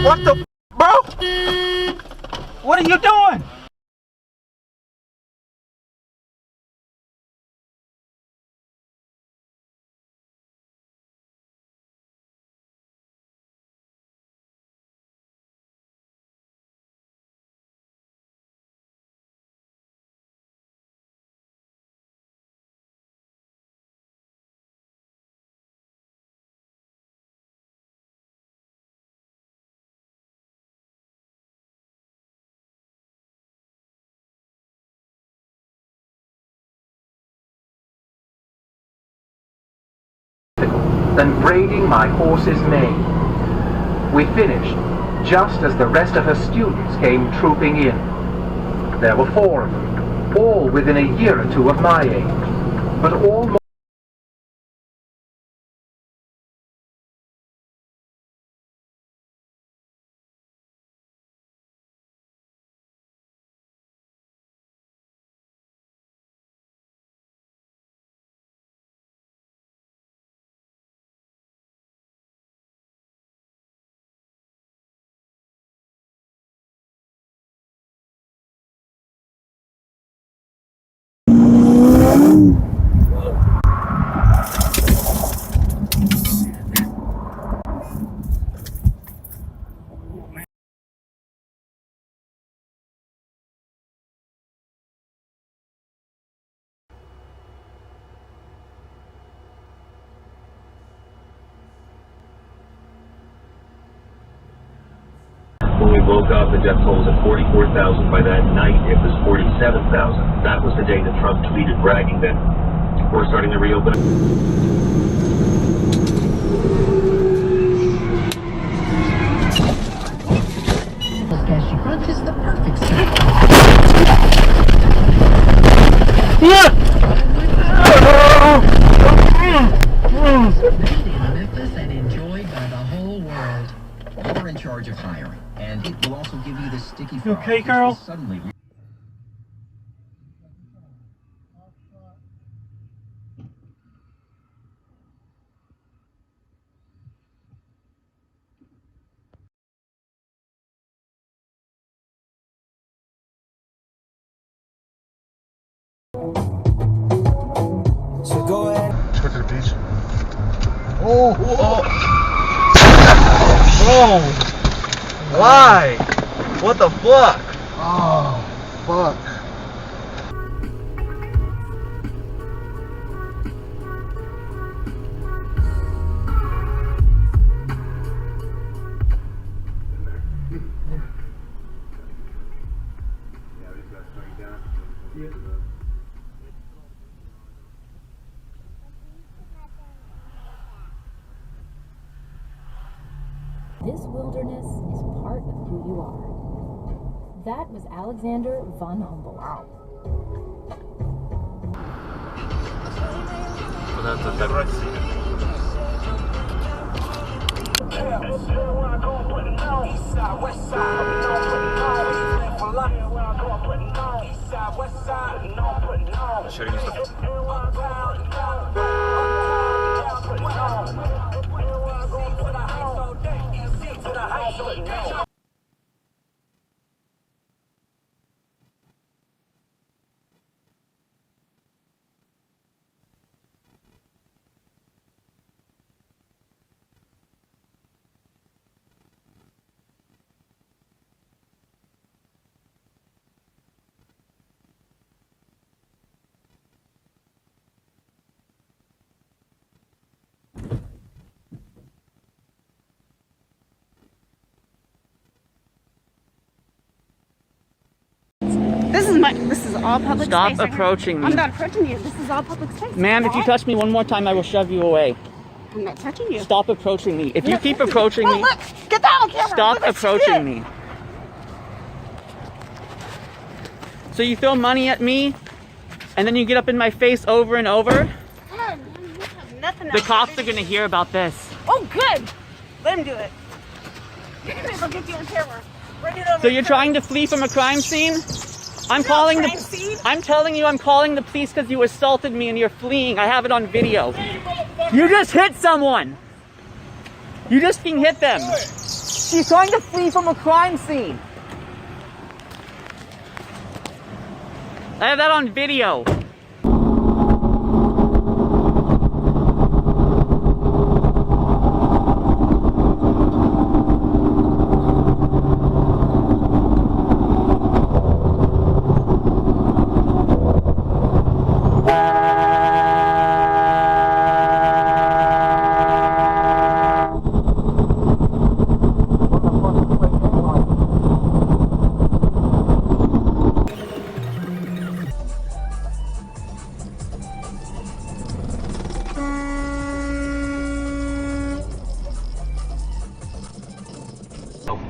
What the bro? What are you doing? Than braiding my horse's mane. We finished just as the rest of her students came trooping in. There were 4 of them, all within a year or 2 of my age, but all more When we woke up, the death toll was at 44,000. By that night, it was 47,000. That was the day that Trump tweeted bragging that we're starting to reopen. Cash front is the perfect sound. Made in Memphis and enjoyed by the whole world. You're in charge of hiring, and it will also give you the sticky fries. Okay, girl? Suddenly. So go ahead. Let's go to the beach. Oh! Oh! Why? What the fuck? Oh, fuck. This wilderness is part of who you are. That was Alexander von Humboldt. Wow. This is all public Stop space. approaching me. I'm not approaching you. This is all public space. Ma'am, if you touch me one more time, I will shove you away. I'm not touching you. Stop approaching me. If you keep approaching me, Look, get down on camera. stop Look at approaching shit. me. So you throw money at me, and then you get up in my face over and over? God, man, you have nothing The else. cops are gonna hear about this. Oh, good. Let him do it. I'll get you on camera. Bring it over. So you're trying to flee from a crime scene? I'm calling crime scene. I'm telling you I'm calling the police because you assaulted me and you're fleeing. I have it on video. You just hit someone. You just hit them. She's trying to flee from a crime scene. I have that on video.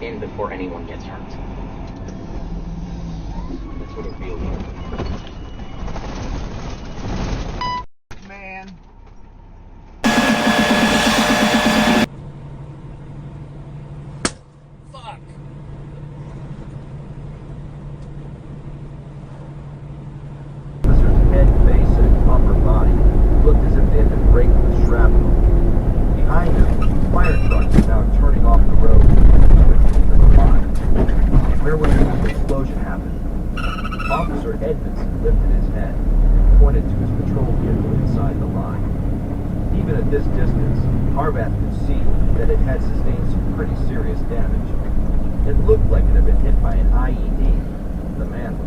In before anyone gets hurt. That's what it really is. Man. Fuck. Officer's head, face, and upper body looked as if they had been raked with shrapnel. Behind them, fire trucks are now turning off the road. Where was it when the explosion happened? Officer Edmondson lifted his head and pointed to his patrol vehicle inside the line. Even at this distance, Harbath could see that it had sustained some pretty serious damage. It looked like it had been hit by an IED. The man was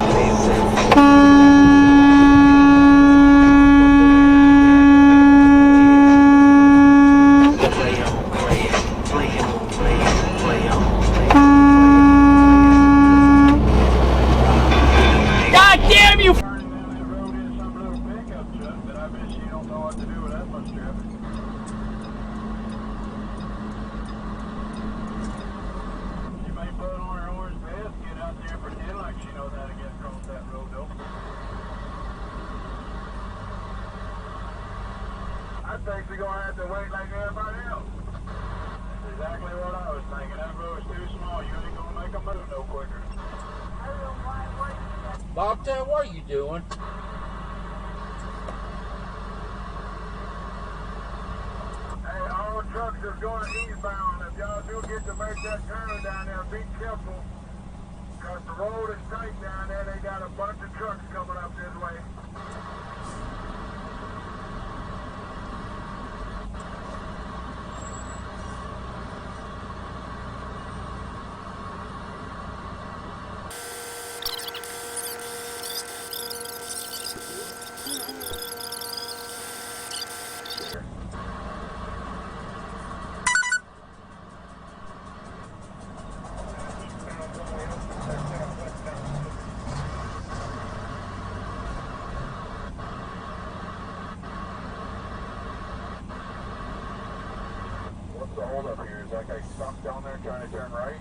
I think we're going to have to wait like everybody else. That's exactly what I was thinking. That road's too small. You ain't going to make a move no quicker. Bobtail, what are you doing? Hey, all trucks are going eastbound. If y'all do get to make that turn down there, be careful. Because the road is tight down there. They got a bunch of trucks coming up this way. What's the hold up here? Is that guy stuck down there trying to turn right?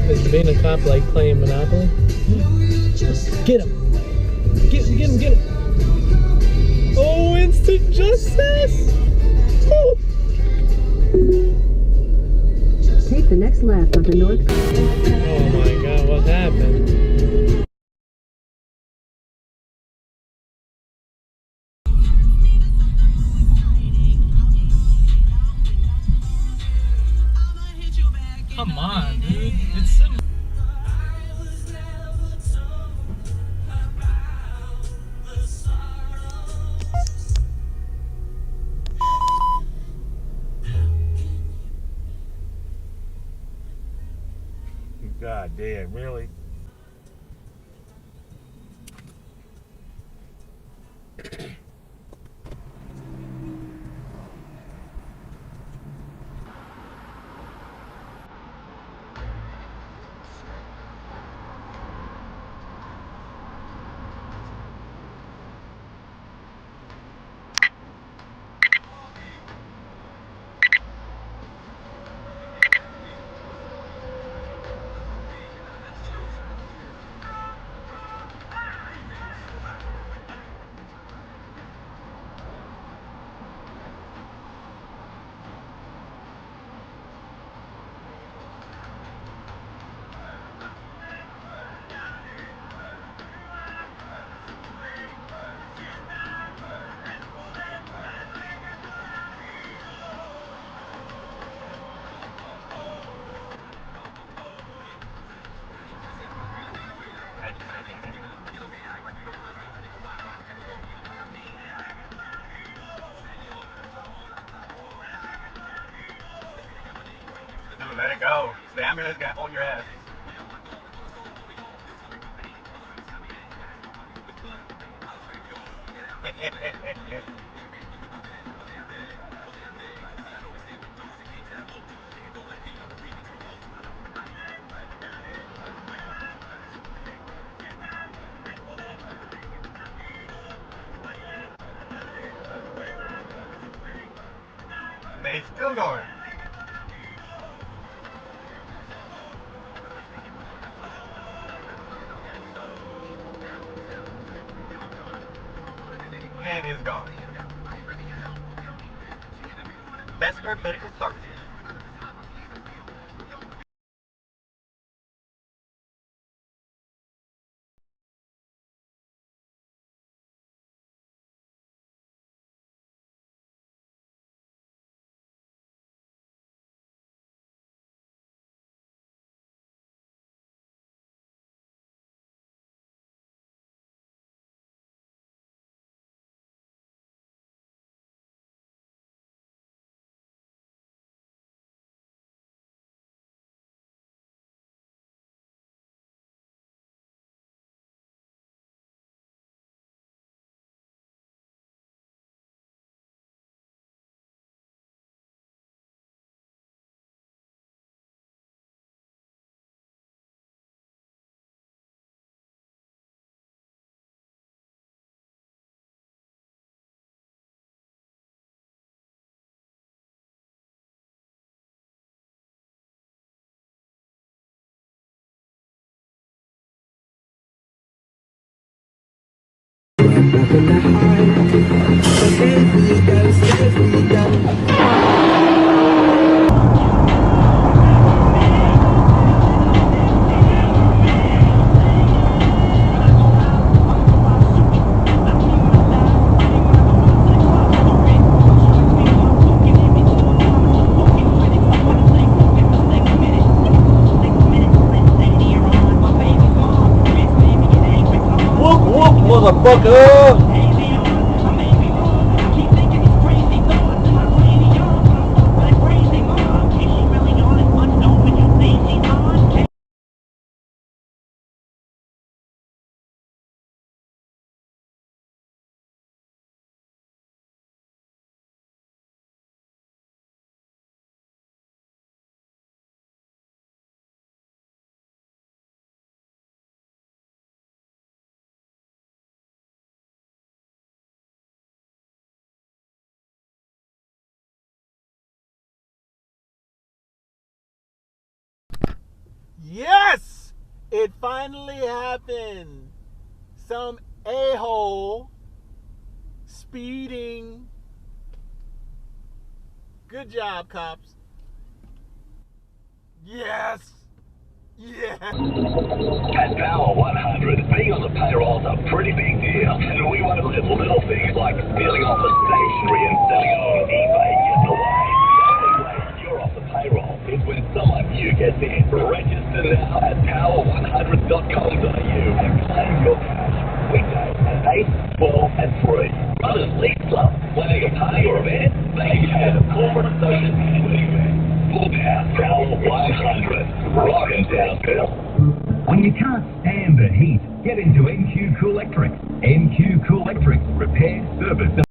Is being a cop like playing Monopoly? Get him! Get him! Get him! Oh, instant justice! Oh. Take the next left onto North. Oh my God! What happened? God damn, really? Let it go. The ambulance got on your ass. They still going. And it's gone. That's her medical services. Motherfucker! Yes! It finally happened. Some a-hole speeding. Good job, cops. Yes! Yeah. At Power 100, being on the payroll is a pretty big deal. And we won't let little things like stealing off the stationery and selling it on eBay get in the way. The only way you're off the payroll is when someone new gets in. Register now at power100.com.au and claim your cash. Weekdays at 8, 12 and 3. Brothers League Club. Planning a party or event? Make it a corporate associate anywhere. Power 100. Rockin' down, Bill. When you can't stand the heat, get into NQ Cool Electric. NQ Cool Electric. Repair, service,